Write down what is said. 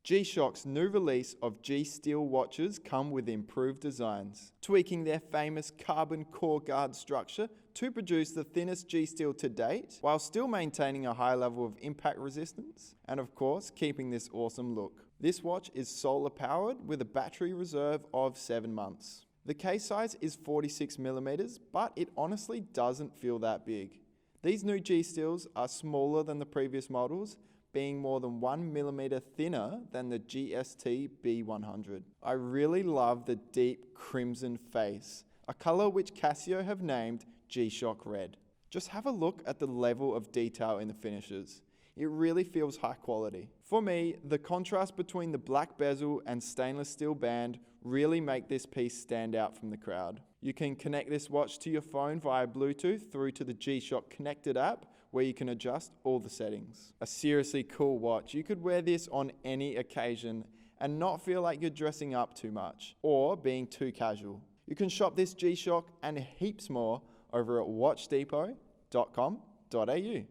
G-Shock's new release of G-Steel watches come with improved designs, tweaking their famous carbon core guard structure to produce the thinnest G-Steel to date, while still maintaining a high level of impact resistance, and of course, keeping this awesome look. This watch is solar powered with a battery reserve of 7 months. The case size is 46mm, but it honestly doesn't feel that big. These new G-Steels are smaller than the previous models, being more than 1mm thinner than the GSTB400. I really love the deep crimson face, a color which Casio have named G-Shock Red. Just have a look at the level of detail in the finishes. It really feels high quality. For me, the contrast between the black bezel and stainless steel band really make this piece stand out from the crowd. You can connect this watch to your phone via Bluetooth through to the G-Shock Connected app, where you can adjust all the settings. A seriously cool watch. You could wear this on any occasion and not feel like you're dressing up too much or being too casual. You can shop this G-Shock and heaps more over at watchdepot.com.au.